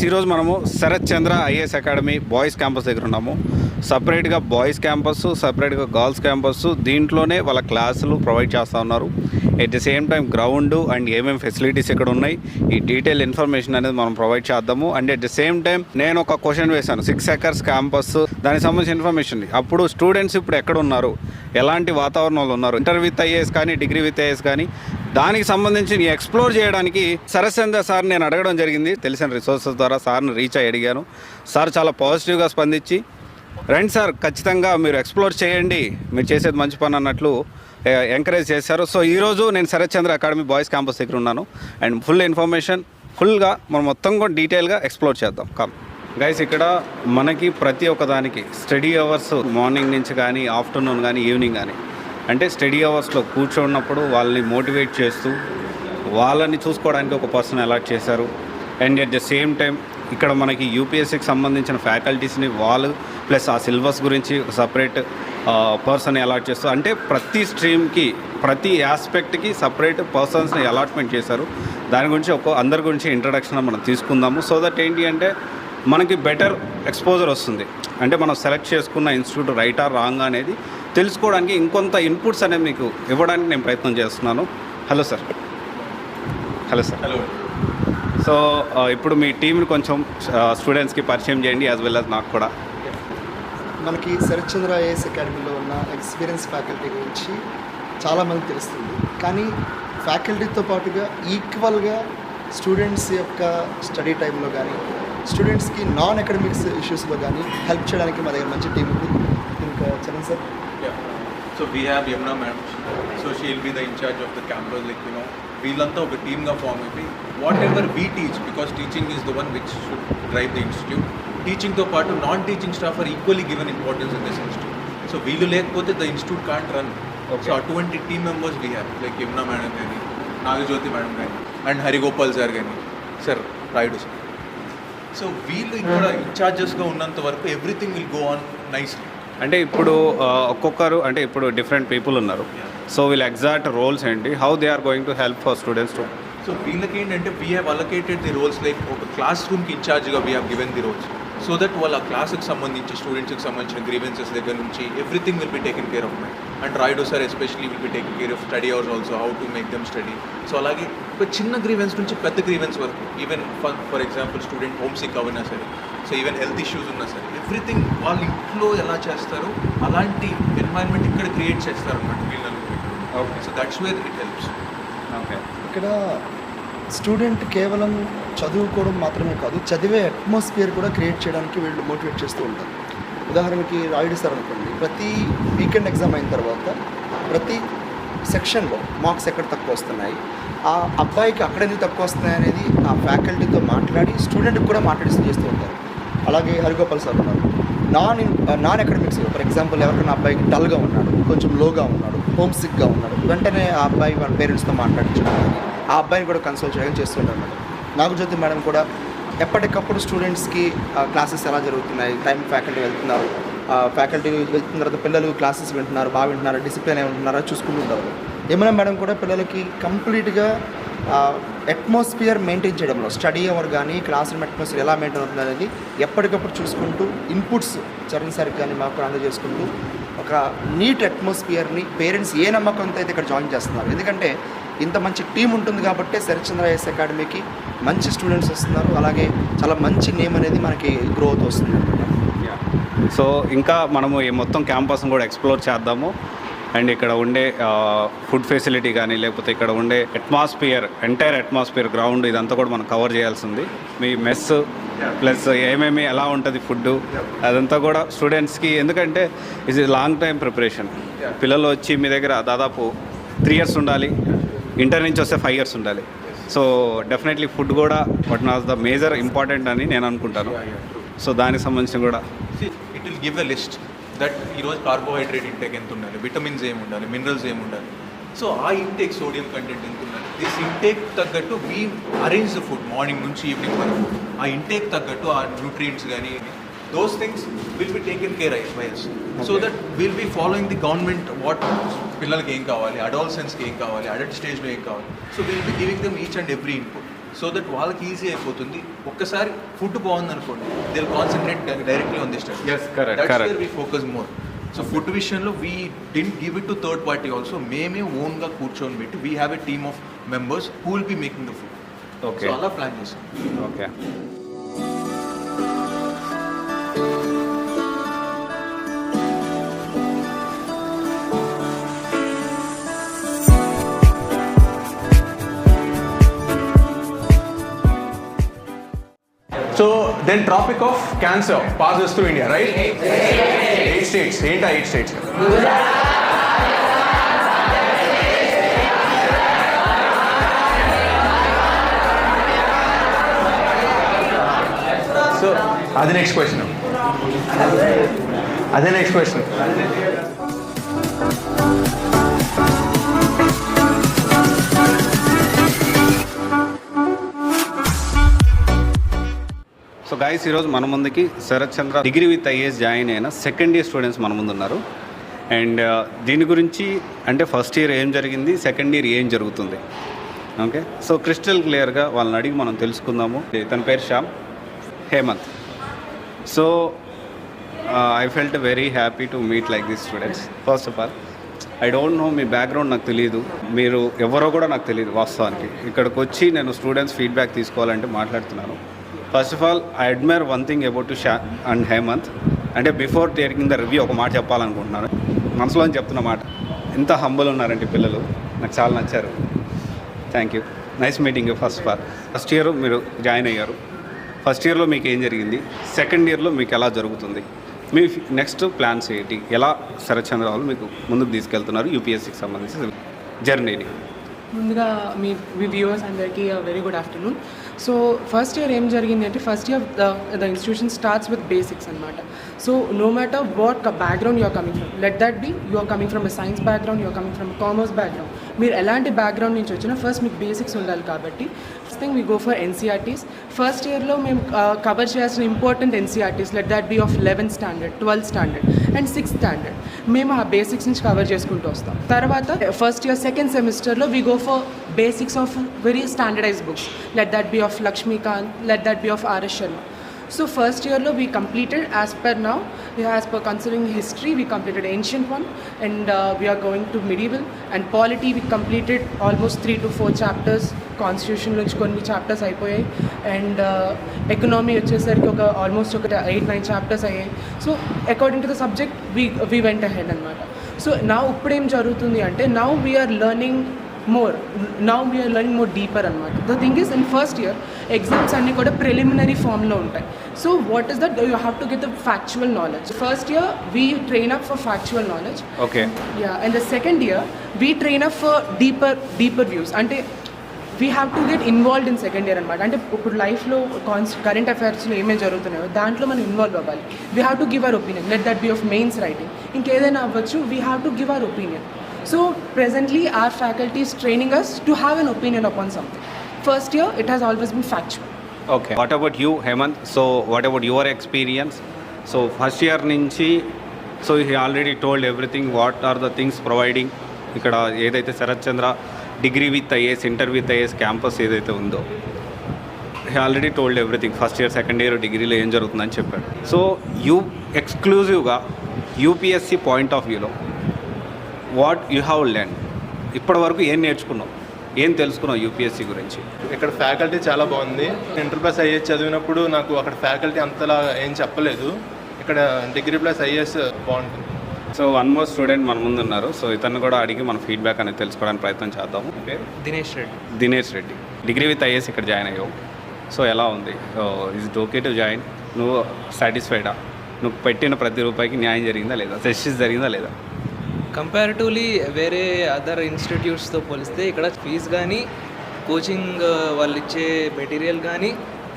Guys ఈరోజు మనము శరత్ చంద్ర IAS academy boys campus దగ్గర ఉన్నాము. సపరేట్గా బాయ్స్ క్యాంపస్, సపరేట్గా గర్ల్స్ క్యాంపస్, దీంట్లోనే వాళ్ళ క్లాసులు ప్రొవైడ్ చేస్తూ ఉన్నారు. At the same time ground and ఏమేమి ఫెసిలిటీస్ ఇక్కడ ఉన్నాయి, ఈ డీటెయిల్ ఇన్ఫర్మేషన్ అనేది మనం ప్రొవైడ్ చేద్దాము. And at the same time నేను ఒక క్వశ్చన్ వేశాను, 6 acres క్యాంపస్, దానికి సంబంధించిన ఇన్ఫర్మేషన్. అప్పుడు స్టూడెంట్స్ ఇప్పుడు ఎక్కడ ఉన్నారు, ఎలాంటి వాతావరణంలో ఉన్నారు, ఇంటర్ విత్ ఐఏఎస్ కానీ డిగ్రీ విత్ ఐఏఎస్ కానీ, దానికి సంబంధించి ఎక్స్ప్లోర్ చేయడానికి శరత్ చంద్ర సార్ నేను అడగడం జరిగింది. తెలిసిన రిసోర్సెస్ ద్వారా సార్ని రీచ్ అయ్యి అడిగాను. సార్ చాలా పాజిటివ్గా స్పందించి, రండి సార్ ఖచ్చితంగా మీరు ఎక్స్ప్లోర్ చేయండి, మీరు చేసేది మంచి పని అన్నట్లు ఎంకరేజ్ చేశారు. సో ఈరోజు నేను శరత్ చంద్ర అకాడమీ బాయ్స్ క్యాంపస్ దగ్గర ఉన్నాను. అండ్ ఫుల్ ఇన్ఫర్మేషన్ ఫుల్గా మనం మొత్తం కూడా డీటెయిల్గా ఎక్స్ప్లోర్ చేద్దాం. కమ్ గైస్, ఇక్కడ మనకి ప్రతి ఒక్కదానికి స్టడీ అవర్స్ మార్నింగ్ నుంచి కానీ ఆఫ్టర్నూన్ కానీ ఈవినింగ్ కానీ, అంటే స్టడీ అవర్స్లో కూర్చున్నప్పుడు వాళ్ళని మోటివేట్ చేస్తూ వాళ్ళని చూసుకోవడానికి ఒక పర్సన్ అలాట్ చేశారు. And at the same time ఇక్కడ మనకి యూపీఎస్సీకి సంబంధించిన ఫ్యాకల్టీస్ని వాళ్ళు ప్లస్ ఆ సిలబస్ గురించి ఒక సపరేట్ పర్సన్ అలాట్ చేస్తూ, అంటే ప్రతి స్ట్రీమ్కి ప్రతి ఆస్పెక్ట్కి సపరేట్ పర్సన్స్ని అలాట్మెంట్ చేశారు. దాని గురించి అందరి గురించి ఇంట్రడక్షన్ మనం తీసుకుందాము. సో దట్ ఏంటి అంటే మనకి బెటర్ ఎక్స్పోజర్ వస్తుంది. అంటే మనం సెలెక్ట్ చేసుకున్న ఇన్స్టిట్యూట్ రైటా రాంగ్ అనేది తెలుసుకోవడానికి ఇంకొంత ఇన్పుట్స్ అనేవి మీకు ఇవ్వడానికి నేను ప్రయత్నం చేస్తున్నాను. Hello sir. హలో. సో ఇప్పుడు మీ టీంని కొంచెం స్టూడెంట్స్కి పరిచయం చేయండి, యాజ్ వెల్ యాజ్ నాకు కూడా. మనకి శరత్ చంద్ర ఐఏఎస్ అకాడమీలో ఉన్న ఎక్స్పీరియన్స్ ఫ్యాకల్టీ గురించి చాలామంది తెలుస్తుంది. కానీ ఫ్యాకల్టీతో పాటుగా ఈక్వల్గా స్టూడెంట్స్ యొక్క స్టడీ టైంలో కానీ స్టూడెంట్స్కి నాన్ అకాడమిక్స్ ఇష్యూస్లో కానీ హెల్ప్ చేయడానికి మా దగ్గర మంచి టీం ఉంది. ఇంకా Charan sir. So we have Yamuna ma'am, so she will be the in charge of the campus, like వీళ్ళంతా ఒక టీమ్గా ఫామ్ అయిపోయి whatever we teach, because teaching is the one which should drive the institute. టీచింగ్తో పాటు non teaching staff are equally given importance in this institute. So వీళ్ళు లేకపోతే the institute can't run. So అటువంటి team members we have, like Yamuna madam కానీ, Nagajyothi madam కానీ, and Harigopal sir కానీ, sir Rayudu sir. So వీళ్ళు ఇక్కడ ఇన్ఛార్జెస్గా ఉన్నంత వరకు everything will go on nicely. అంటే ఇప్పుడు ఒక్కొక్కరు, అంటే ఇప్పుడు డిఫరెంట్ పీపుల్ ఉన్నారు. సో వీళ్ళ ఎగ్జాక్ట్ రోల్స్ ఏంటి, how they are going to help for students to. So వీళ్ళకి ఏంటంటే we have allocated the roles, like ఒక క్లాస్ రూమ్కి ఇన్ఛార్జ్గా we have given the roles, so that వాళ్ళ క్లాస్కి సంబంధించి స్టూడెంట్స్కి సంబంధించిన గ్రీవెన్సెస్ దగ్గర నుంచి everything will be taken care of my. And Rayudu sir especially will be taking care of study hours also, how to make them study. So అలాగే ఒక చిన్న గ్రీవెన్స్ నుంచి పెద్ద గ్రీవెన్స్ వరకు, even for example student home sick అయినా సరే, so even health issues ఉన్నా సరే, ఎవ్రీథింగ్ వాళ్ళ ఇంట్లో ఎలా చేస్తారో అలాంటి ఎన్వైర్న్మెంట్ ఇక్కడ క్రియేట్ చేస్తారు అన్నమాట వీళ్ళని. Okay, so that's where it helps. Okay, ఇక్కడ స్టూడెంట్ కేవలం చదువుకోవడం మాత్రమే కాదు, చదివే అట్మాస్ఫియర్ కూడా క్రియేట్ చేయడానికి వీళ్ళు మోటివేట్ చేస్తూ ఉంటారు. ఉదాహరణకి రాయుడు సార్ అనుకోండి, ప్రతి వీకెండ్ ఎగ్జామ్ అయిన తర్వాత ప్రతి సెక్షన్లో మార్క్స్ ఎక్కడ తక్కువ వస్తున్నాయి, ఆ అబ్బాయికి అక్కడ ఎందుకు తక్కువ వస్తున్నాయి అనేది ఆ ఫ్యాకల్టీతో మాట్లాడి స్టూడెంట్కి కూడా మాట్లాడి చేస్తూ ఉంటారు. అలాగే హరిగోపాల్ సార్ ఉన్నారు, నాన్ అకాడమిక్స్, ఫర్ ఎగ్జాంపుల్ ఎవరికైనా అబ్బాయికి డల్గా ఉన్నాడు, కొంచెం లోగా ఉన్నాడు, హోమ్ సిక్గా ఉన్నాడు, వెంటనే ఆ అబ్బాయి వాళ్ళ పేరెంట్స్తో మాట్లాడించడం, ఆ అబ్బాయిని కూడా కన్సల్ట్ చేయడం చేస్తుంటారు. నాగజ్యోతి మేడం కూడా ఎప్పటికప్పుడు స్టూడెంట్స్కి క్లాసెస్ ఎలా జరుగుతున్నాయి, టైం ఫ్యాకల్టీ వెళ్తున్నారు, ఫ్యాకల్టీ వెళ్తున్న తర్వాత పిల్లలు క్లాసెస్ వింటున్నారు, బాగా వింటున్నారు, డిసిప్లిన్ ఏమి ఉంటున్నారో చూసుకుంటుంటారు. యమునా మేడం కూడా పిల్లలకి కంప్లీట్గా అట్మాస్ఫియర్ మెయింటైన్ చేయడంలో, స్టడీ అవర్ కానీ క్లాస్ రూమ్ అట్మాస్ఫియర్ ఎలా మెయింటైన్ అవుతుంది అనేది ఎప్పటికప్పుడు చూసుకుంటూ ఇన్పుట్స్ చరణ్ సార్కి కానీ మాకు అందజేసుకుంటూ ఒక నీట్ అట్మాస్ఫియర్ని పేరెంట్స్ ఏ నమ్మకంతో అయితే ఇక్కడ జాయిన్ చేస్తున్నారు. ఎందుకంటే ఇంత మంచి టీం ఉంటుంది కాబట్టి శరత్ చంద్ర ఐఏఎస్ అకాడమీకి మంచి స్టూడెంట్స్ వస్తున్నారు, అలాగే చాలా మంచి నేమ్ అనేది మనకి గ్రోత్ వస్తుంది అనమాట. సో ఇంకా మనము ఈ మొత్తం క్యాంపస్ని కూడా ఎక్స్ప్లోర్ చేద్దాము. అండ్ ఇక్కడ ఉండే ఫుడ్ ఫెసిలిటీ కానీ, లేకపోతే ఇక్కడ ఉండే అట్మాస్ఫియర్, ఎంటైర్ అట్మాస్ఫియర్, గ్రౌండ్, ఇదంతా కూడా మనం కవర్ చేయాల్సింది. మీ మెస్ ప్లస్ ఏమేమి ఎలా ఉంటుంది ఫుడ్, అదంతా కూడా స్టూడెంట్స్కి, ఎందుకంటే ఇది లాంగ్ టైం ప్రిపరేషన్. పిల్లలు వచ్చి మీ దగ్గర దాదాపు 3 years ఉండాలి, ఇంటర్ నుంచి వస్తే 5 years ఉండాలి. సో డెఫినెట్లీ ఫుడ్ కూడా వాట్ నాస్ ద మేజర్ ఇంపార్టెంట్ అని నేను అనుకుంటాను. సో దానికి సంబంధించి కూడా it will give a list that ఈరోజు కార్బోహైడ్రేట్ ఇంటేక్ ఎంత ఉండాలి, విటమిన్స్ ఏమి ఉండాలి, మినరల్స్ ఏమి ఉండాలి, సో ఆ ఇంటేక్ సోడియం కంటెంట్ ఎంత ఉండాలి, దిస్ ఇంటేక్ తగ్గట్టు we arrange the food morning నుంచి ఈవినింగ్ వరకు. ఆ ఇంటేక్ తగ్గట్టు ఆ న్యూట్రియంట్స్ కానీ those things will be taken care of by us. Okay. So that we'll be following the government what పిల్లలకి ఏం కావాలి, అడోల్సెన్స్కి ఏం కావాలి, అడల్ట్ స్టేజ్లో ఏం కావాలి. So will be giving them each and every input. So that వాళ్ళకి ఈజీ అయిపోతుంది. ఒక్కసారి ఫుడ్ బాగుంది అనుకోండి, they will concentrate directly on the study. Yes, correct, That's correct. where we focus more. So food విషయంలో we didn't give it to third party also. మేమే ఓన్గా కూర్చొని పెట్టి we have a team of members who will be making the food. Okay. So అలా plan చేసాం. Okay. So then Tropic of Cancer passes through India, right? 8 states. Ain't 8 states? So, that's the next question. That's the next question. So guys, ఈరోజు మన ముందుకి Sharath Chandra degree with IAS join అయిన second year students మన ముందు ఉన్నారు. And దీని గురించి అంటే ఫస్ట్ ఇయర్ ఏం జరిగింది, సెకండ్ ఇయర్ ఏం జరుగుతుంది, ఓకే. సో క్రిస్టల్ క్లియర్గా వాళ్ళని అడిగి మనం తెలుసుకుందాము. తన పేరు Shyam, Hemanth. So I felt very happy to meet like this students. First of all I don't know, మీ బ్యాక్గ్రౌండ్ నాకు తెలియదు, మీరు ఎవరో కూడా నాకు తెలియదు వాస్తవానికి. ఇక్కడికి వచ్చి నేను స్టూడెంట్స్ ఫీడ్బ్యాక్ తీసుకోవాలంటే మాట్లాడుతున్నాను. First of all I admire one thing about to Shyam and Hemanth. అంటే బిఫోర్ టేకింగ్ ద రివ్యూ ఒక మాట చెప్పాలనుకుంటున్నాను, మనసులో చెప్తున్న మాట. ఎంత హంబుల్ ఉన్నారంటే పిల్లలు, నాకు చాలా నచ్చారు. Thank you, nice meeting you. First of all first year మీరు జాయిన్ అయ్యారు. ఫస్ట్ ఇయర్లో మీకు ఏం జరిగింది, సెకండ్ ఇయర్లో మీకు ఎలా జరుగుతుంది, మీ నెక్స్ట్ ప్లాన్స్ ఏంటి, ఎలా శరత్ చంద్ర వాళ్ళు మీకు ముందుకు తీసుకెళ్తున్నారు యూపీఎస్సీకి సంబంధించి జర్నీని? ముందుగా మీ వ్యూవర్స్ అందరికీ very good afternoon. So first year ఏం జరిగింది అంటే, first year the institution starts with basics అనమాట. So no matter what background you're coming from, let that be you're coming from a science background, you're coming from commerce background, మీరు ఎలాంటి background నుంచి వచ్చినా first మీకు basics ఉండాలి. కాబట్టి first thing we go for NCERTs. First ఇయర్లో మేము cover చేయాల్సిన important NCERTs, let that B of 11th standard, 12th standard and 6th standard. మేము ఆ బేసిక్స్ నుంచి కవర్ చేసుకుంటూ వస్తాం. తర్వాత ఫస్ట్ ఇయర్ సెకండ్ సెమిస్టర్లో we go for basics of very standardized books, let that be of Lakshmikant, let that be of R.S. Sharma. So first year lo we completed as per now, as per considering history we completed ancient one, and we are going to medieval, and polity we completed almost 3 to 4 chapters. Constitution నుంచి కొన్ని chapters అయిపోయాయి, and economy వచ్చేసరికి ఒక almost ఒక 8-9 chapters అయ్యాయి. So according to the subject we went ahead అనమాట. So నా ఇప్పుడు ఏం జరుగుతుంది అంటే, now we're learning more, now we are learning more deeper అనమాట. The thing is, in first year exams అన్నీ కూడా preliminary form లో ఉంటాయి. So what is that, you have to get the factual knowledge. First year we train up for factual knowledge, okay. yeah, and the second year we train up for deeper views. అంటే we have to get involved in second year అనమాట. అంటే ఇప్పుడు లైఫ్లో current అఫైర్స్లో ఏమేమి జరుగుతున్నాయో దాంట్లో మనం involve అవ్వాలి. We have to give our opinion, let that B of mains writing, ఇంకేదైనా అవ్వచ్చు. We have to give our opinion. So presently our faculty is training us to have an opinion upon something. First year it has always been factual. Okay. What about you, Hemant? So what about your experience? So first year నుంచి, so he already told everything. What are the things providing? ఇక్కడ ఏదైతే Sharath Chandra degree with IAS, inter with IAS campus ఏదైతే ఉందో, he already told everything. First year second year డిగ్రీలో ఏం జరుగుతుందని చెప్పాడు. So ఎక్స్క్లూజివ్గా యూపీఎస్సీ పాయింట్ ఆఫ్ వ్యూలో వాట్ యూ హ్యావ్ లెర్న్, ఇప్పటి వరకు ఏం నేర్చుకున్నావు, ఏం తెలుసుకున్నావు యూపీఎస్సీ గురించి? ఇక్కడ ఫ్యాకల్టీ చాలా బాగుంది. ఇంటర్ ప్లస్ ఐఏఎస్ చదివినప్పుడు నాకు అక్కడ ఫ్యాకల్టీ అంతలా ఏం చెప్పలేదు. ఇక్కడ డిగ్రీ ప్లస్ ఐఏఎస్ బాగుంటుంది. సో వన్ మోర్ స్టూడెంట్ మన ముందు ఉన్నారు. సో ఇతను కూడా అడిగి మన ఫీడ్బ్యాక్ అనేది తెలుసుకోవడానికి ప్రయత్నం చేద్దాము. Dinesh Reddy degree with IAS ఇక్కడ జాయిన్ అయ్యావు. సో ఎలా ఉంది? Is it okay to join? నువ్వు సాటిస్ఫైడా? నువ్వు పెట్టిన ప్రతి రూపాయికి న్యాయం జరిగిందా లేదా, జస్టిస్ జరిగిందా లేదా? కంపారిటివ్లీ వేరే అదర్ ఇన్స్టిట్యూట్స్తో పోలిస్తే ఇక్కడ ఫీజు కానీ, కోచింగ్ వాళ్ళు ఇచ్చే మెటీరియల్ కానీ,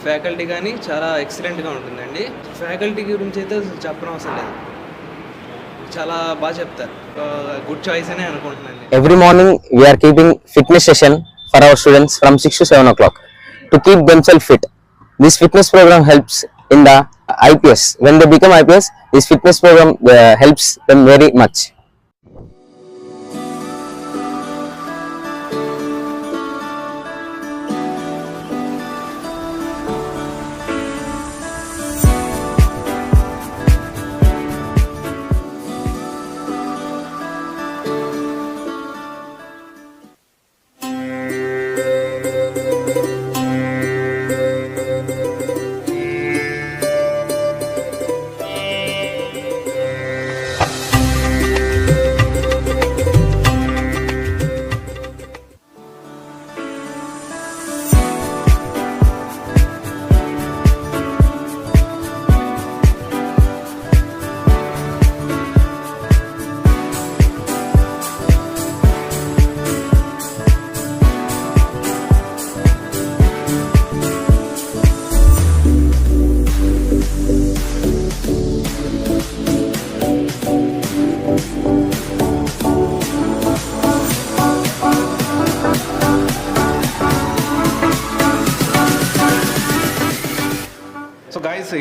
ఫ్యాకల్టీ కానీ చాలా ఎక్సలెంట్గా ఉంటుందండి. ఫ్యాకల్టీ గురించి అయితే చెప్పనవసరం లేదు, చాలా బాగా చెప్తారు. గుడ్ చాయిస్ అనే అనుకుంటున్నాను. Every morning we are keeping fitness session for our students from 6 to 7 o'clock to keep themselves fit. This fitness program helps in the IPS. When they become IPS, this fitness program helps them very much.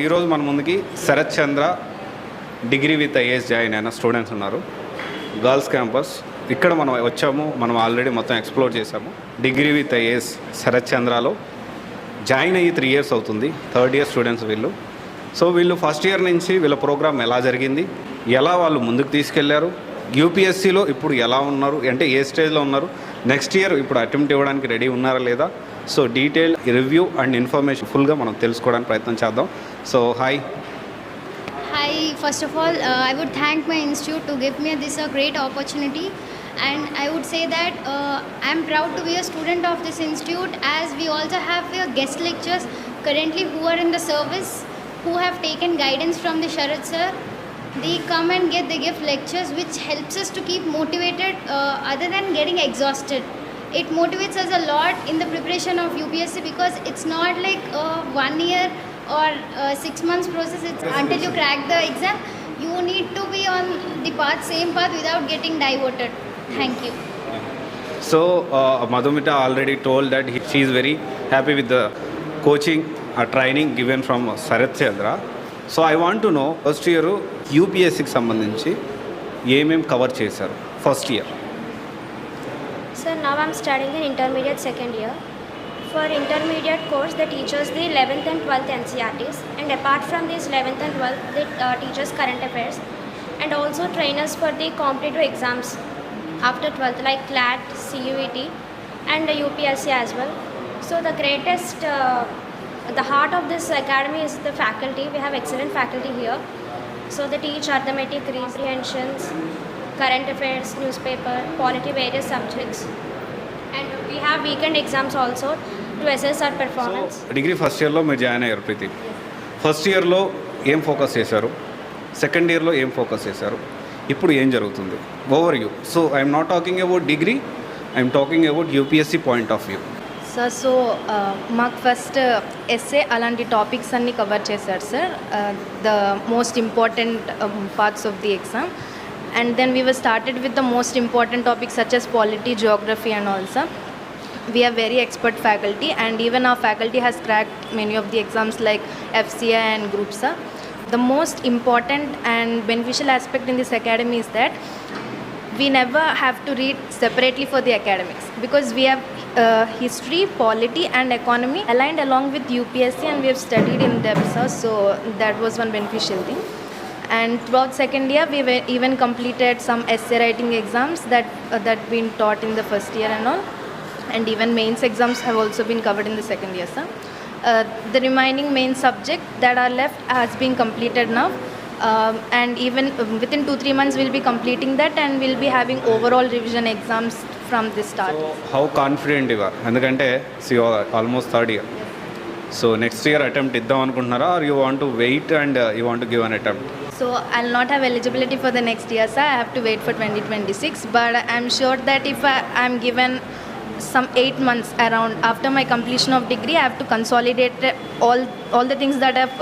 ఈరోజు మన ముందుకి Sharath Chandra degree with IAS join అయిన students ఉన్నారు. Girls campus ఇక్కడ మనం వచ్చాము. మనం already మొత్తం ఎక్స్ప్లోర్ చేసాము. డిగ్రీ విత్ ఐఏఎస్ శరత్ చంద్రలో జాయిన్ అయ్యి 3 years అవుతుంది. 3rd year స్టూడెంట్స్ వీళ్ళు. సో వీళ్ళు ఫస్ట్ ఇయర్ నుంచి వీళ్ళ ప్రోగ్రామ్ ఎలా జరిగింది, ఎలా వాళ్ళు ముందుకు తీసుకెళ్లారు, యూపీఎస్సీలో ఇప్పుడు ఎలా ఉన్నారు, అంటే ఏ స్టేజ్లో ఉన్నారు, నెక్స్ట్ ఇయర్ ఇప్పుడు అటెంప్ట్ ఇవ్వడానికి రెడీ ఉన్నారా లేదా, so detail review and information ఫుల్గా మనం తెలుసుకోవడానికి ప్రయత్నం చేద్దాం. So hi. Hi, first of all, I would thank my institute to give me this a great opportunity, and I would say that I'm proud to be a student of this institute, as we also have guest lectures currently who are in the service, who have taken guidance from the Sharath sir. They come and they give lectures which helps us to keep motivated other than getting exhausted. It motivates us a lot in the preparation of UPSC, because it's not like 1 year or 6 months process. It's until you crack the exam, you need to be on the same path without getting diverted. Thank you. So Madhumita already told that she is very happy with the coaching training given from Sharath Chandra. So I want to know, first year యూపీఎస్సీకి సంబంధించి ఏమేమి cover చేశారు first year? Sir, now I'm studying in intermediate second year. For intermediate course, they teach us the 11th and 12th NCERTs, and apart from this 11th and 12th, they teach us current affairs, and also train us for the competitive exams after 12th, like CLAT, CUET, and UPSC as well. So the greatest, the heart of this academy is the faculty. We have excellent faculty here. So they teach arithmetic, comprehensions, current affairs, newspaper, polity, various subjects, and we have weekend exams also to assess our performance. Degree first ఇయర్లో మీరు join అయ్యారు ప్రీతి. First ఇయర్లో ఏం focus చేశారు, second ఇయర్లో ఏం focus చేశారు, ఇప్పుడు ఏం జరుగుతుంది, over you. So I'm not talking about degree, I'm talking about UPSC point of view. Sir, so మాకు ఫస్ట్ ఎస్ఏ అలాంటి టాపిక్స్ అన్నీ కవర్ చేశారు sir, the most important parts of the exam. And then we were started with the most important topics such as polity, geography and all, sir. We have very expert faculty, and even our faculty has cracked many of the exams like FCI and group, sir. The most important and beneficial aspect in this academy is that we never have to read separately for the academics, because we have history, polity and economy aligned along with UPSC, and we have studied in depth, sir. So that was one beneficial thing. And throughout second year, we even completed some essay writing exams that been taught in the first year and all, and even mains exams have also been covered in the second year, sir. The remaining main subject that are left has been completed now, and even within 2-3 months we'll be completing that, and we'll be having overall revision exams from the start. So how confident you are? ఎందుకంటే you are almost 3rd year. So next year attempt ఇద్దాం అనుకుంటున్నారా, or you want to wait and you want to give an attempt? So I'll not have eligibility for the next year, sir. I have to wait for 2026, but I'm sure that if I'm given some 8 months around after my completion of degree, I have to consolidate all the things that have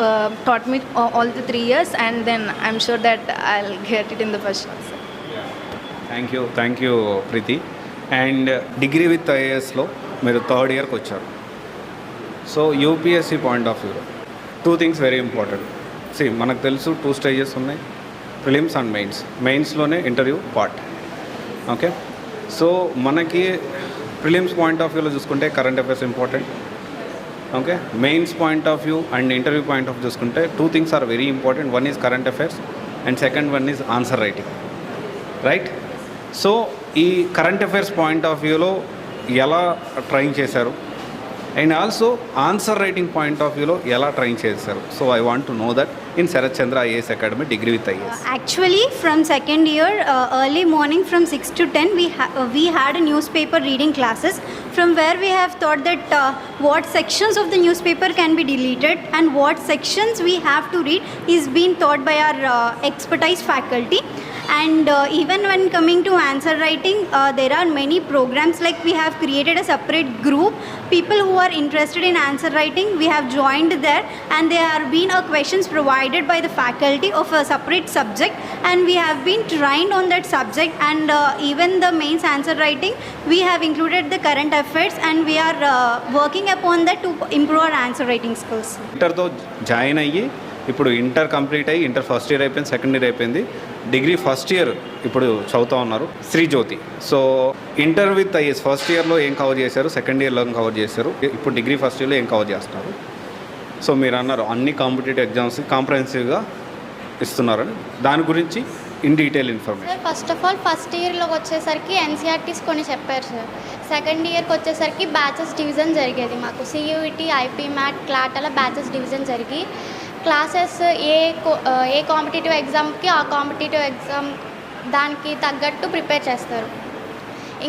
taught me all the 3 years, and then I'm sure that I'll get it in the first shot, sir. Thank you Preethi. And degree with ఐఏఎస్లో మీరు 3rd yearకి వచ్చారు. So UPSC point of వ్యూలో 2 things very important. మనకు తెలుసు 2 stages ఉన్నాయి, prelims and mains. మెయిన్స్లోనే interview part. Okay, so మనకి prelims point of view చూసుకుంటే current affairs important. Okay, mains point of view and interview point of చూసుకుంటే 2 things are very important. One is current affairs and second one is answer writing, right? So ఈ current affairs point of వ్యూలో ఎలా train చేశారు, and also answer writing point of వ్యూలో ఎలా train చేశారు? So I want to know that in Sharath Chandra IAS Academy, degree with IAS. Actually, from second year, early morning from 6 to 10, we had a newspaper reading classes, from where we have thought that what sections of the newspaper can be deleted and what sections we have to read is being taught by our expertise faculty. And even when coming to answer writing, there are many programs, like we have created a separate group. People who are interested in answer writing, we have joined there, and there have been questions provided by the faculty of a separate subject, and we have been trained on that subject. And even the mains answer writing, we have included the current affairs, and we are working upon that to improve our answer writing skills. ఇంటర్తో join అయ్యి ఇప్పుడు inter complete అయ్యి inter first year అయిపోయింది, second year అయిపోయింది, degree first year ఇప్పుడు చదువుతూ ఉన్నారు Srijyothi. So inter with IAS first ఇయర్లో ఏం కవర్ చేశారు, సెకండ్ ఇయర్లో ఏం కవర్ చేశారు, ఇప్పుడు డిగ్రీ ఫస్ట్ ఇయర్లో ఏం కవర్ చేస్తున్నారు? సో మీరు అన్నారు అన్ని కాంపిటేటివ్ ఎగ్జామ్స్ కాంప్రహెన్సివ్గా ఇస్తున్నారని, దాని గురించి in detail information. Sir first of all first ఇయర్లోకి వచ్చేసరికి ఎన్సీఆర్టీస్ కొన్ని చెప్పారు సార్. సెకండ్ ఇయర్కి వచ్చేసరికి బ్యాచెస్ డివిజన్ జరిగేది మాకు. సియూఈటీ, ఐపీ మ్యాట్, క్లాట్ అలా బ్యాచెస్ డివిజన్ జరిగి క్లాసెస్ ఏ కాంపిటేటివ్ ఎగ్జామ్కి ఆ కాంపిటేటివ్ ఎగ్జామ్ దానికి తగ్గట్టు ప్రిపేర్ చేస్తారు.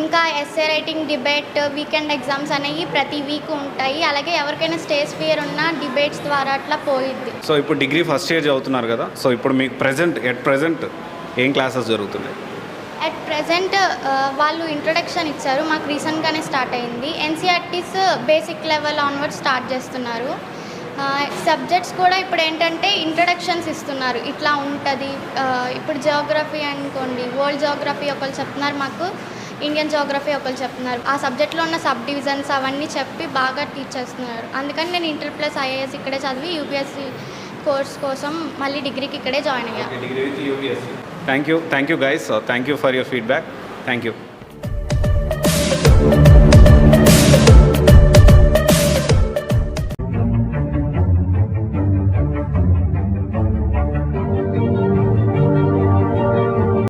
ఇంకా essay writing, debate, weekend exams అనేవి ప్రతి వీక్ ఉంటాయి. అలాగే ఎవరికైనా స్టేజ్ ఫియర్ ఉన్నా డిబేట్స్ ద్వారా అట్లా పోయిద్ది. సో ఇప్పుడు డిగ్రీ ఫస్ట్ ఇయర్ చదువుతున్నారు కదా, సో ఇప్పుడు మీకు ప్రెజెంట్ ఏం క్లాసెస్ జరుగుతున్నాయి? అట్ ప్రజెంట్ వాళ్ళు ఇంట్రొడక్షన్ ఇచ్చారు, మాకు రీసెంట్గానే స్టార్ట్ అయింది. NCERTs basic level onward start చేస్తున్నారు. సబ్జెక్ట్స్ కూడా ఇప్పుడు ఏంటంటే ఇంట్రడక్షన్స్ ఇస్తున్నారు, ఇట్లా ఉంటుంది. ఇప్పుడు జియోగ్రఫీ అనుకోండి, వరల్డ్ జియోగ్రఫీ ఒకళ్ళు చెప్తున్నారు, మాకు ఇండియన్ జియోగ్రఫీ ఒకళ్ళు చెప్తున్నారు. ఆ సబ్జెక్ట్లో ఉన్న సబ్ డివిజన్స్ అవన్నీ చెప్పి బాగా టీచ్ చేస్తున్నారు. అందుకని నేను ఇంటర్ ప్లస్ ఐఏఎస్ ఇక్కడే చదివి యూపీఎస్సీ కోర్స్ కోసం మళ్ళీ డిగ్రీకి ఇక్కడే జాయిన్ అయ్యాను. Thank you guys, thank you for your feedback. Thank you.